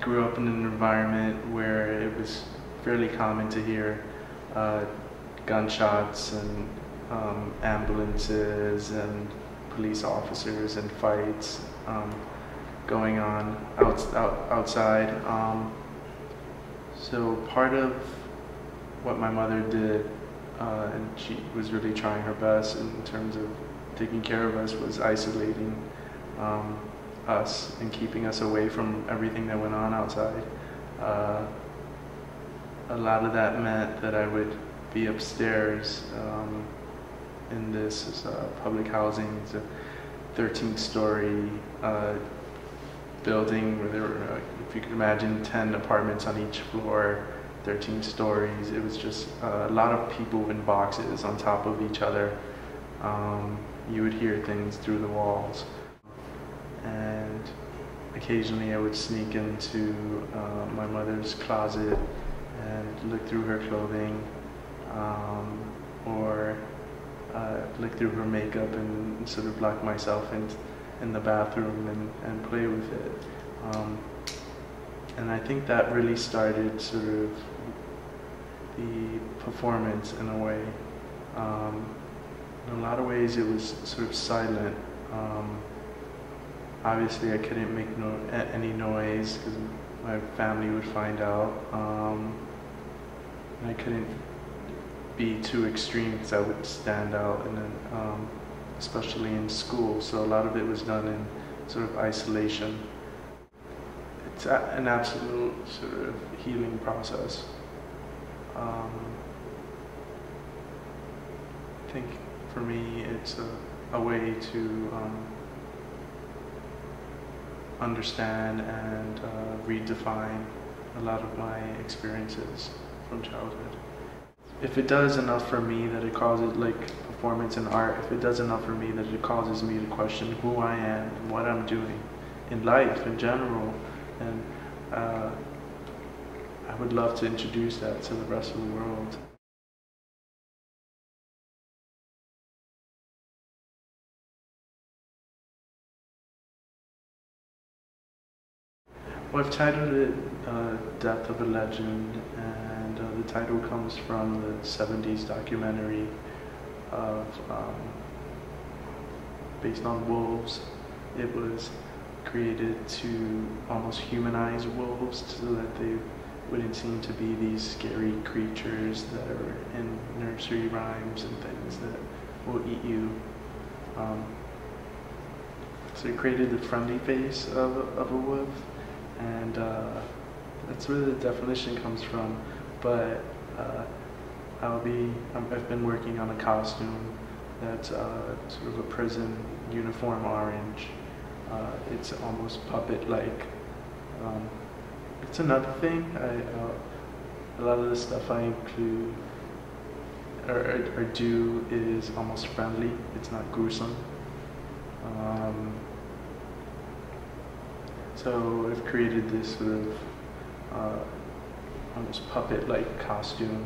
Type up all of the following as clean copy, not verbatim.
grew up in an environment where it was fairly common to hear gunshots and ambulances and police officers and fights going on outside. So part of what my mother did, and she was really trying her best in terms of taking care of us, was isolating us and keeping us away from everything that went on outside. A lot of that meant that I would be upstairs in this public housing. It's a 13-story building where there were, if you could imagine, 10 apartments on each floor, 13 stories. It was just a lot of people in boxes on top of each other. You would hear things through the walls. And occasionally I would sneak into my mother's closet and look through her clothing, or look through her makeup and sort of lock myself in the bathroom and play with it. And I think that really started sort of the performance in a way. In a lot of ways it was sort of silent. Obviously I couldn't make any noise because my family would find out. And I couldn't be too extreme because I would stand out, and then, especially in school. So a lot of it was done in sort of isolation. It's an absolute sort of healing process. I think for me it's a way to understand and redefine a lot of my experiences from childhood. If it does enough for me that it causes, like performance and art, if it does enough for me that it causes me to question who I am and what I'm doing in life in general, and I would love to introduce that to the rest of the world. Well, I've titled it Death of a Legend, and the title comes from the 70s documentary of based on wolves. It was created to almost humanize wolves so that they wouldn't seem to be these scary creatures that are in nursery rhymes and things that will eat you. So it created the friendly face of a wolf. And that's where the definition comes from. But I've been working on a costume that's sort of a prison uniform orange. It's almost puppet-like. It's another thing. A lot of the stuff I include or do is almost friendly. It's not gruesome. So I've created this sort of almost puppet-like costume.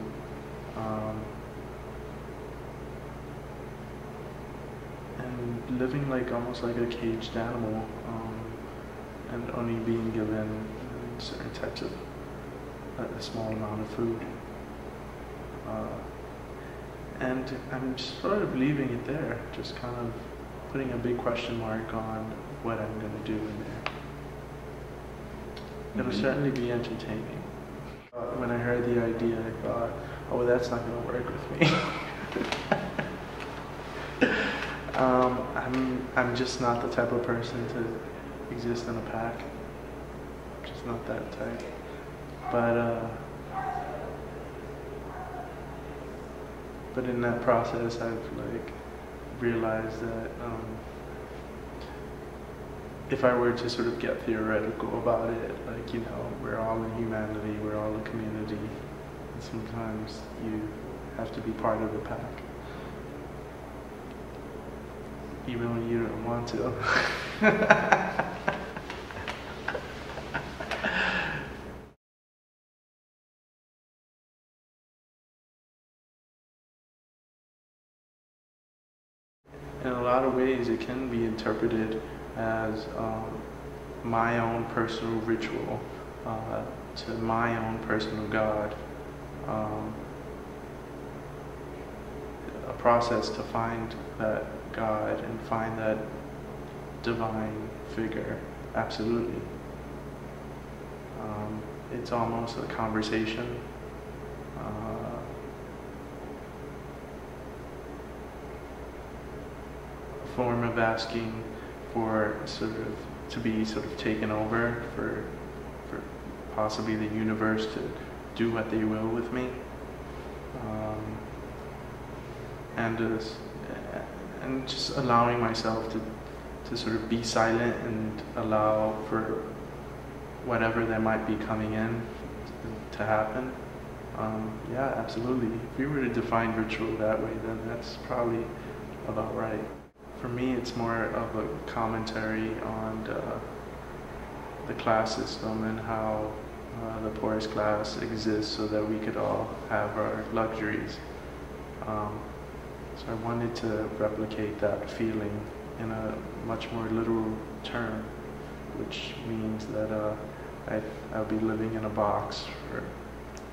And living like almost like a caged animal, and only being given certain types of a small amount of food. And I'm sort of leaving it there, just kind of putting a big question mark on what I'm going to do in there. It'll certainly be entertaining. When I heard the idea, I thought, oh, well, that's not going to work with me. I'm just not the type of person to exist in a pack. I'm just not that type. But in that process, I've like realized that if I were to sort of get theoretical about it, like, you know, we're all in humanity, we're all a community, and sometimes you have to be part of the pack, even when you don't want to. In a lot of ways, it can be interpreted as my own personal ritual to my own personal God. A process to find that God and find that divine figure, absolutely. It's almost a conversation. A form of asking for to be taken over, for possibly the universe to do what they will with me, and just allowing myself to sort of be silent and allow for whatever that might be coming in to happen. Yeah, absolutely. If we were to define ritual that way, then that's probably about right. For me, it's more of a commentary on the class system and how the poorest class exists so that we could all have our luxuries. So I wanted to replicate that feeling in a much more literal term, which means that I'll be living in a box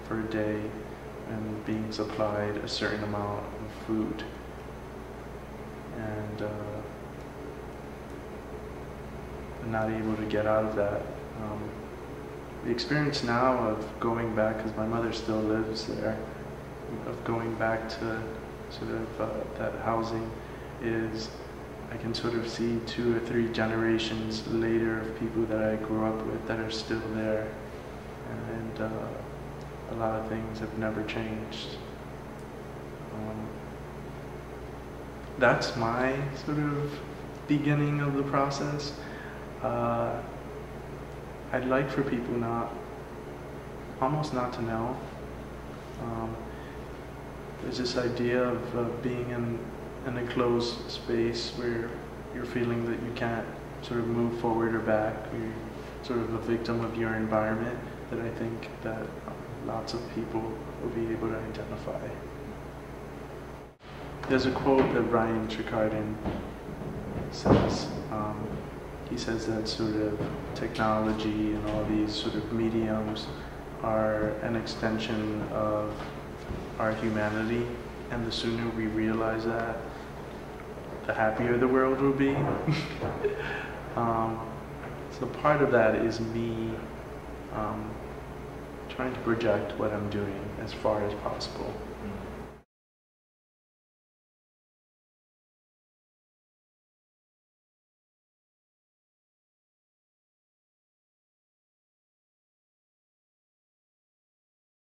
for a day and being supplied a certain amount of food. And not able to get out of that. The experience now of going back, because my mother still lives there, of going back to that housing is, I can sort of see 2 or 3 generations later of people that I grew up with that are still there, and a lot of things have never changed. That's my sort of beginning of the process. I'd like for people almost not to know. There's this idea of being in an enclosed space where you're feeling that you can't sort of move forward or back. You're sort of a victim of your environment, that I think that lots of people will be able to identify. There's a quote that Ryan Tricardin says. He says that sort of technology and all these sort of mediums are an extension of our humanity, and the sooner we realize that, the happier the world will be. So part of that is me trying to project what I'm doing as far as possible.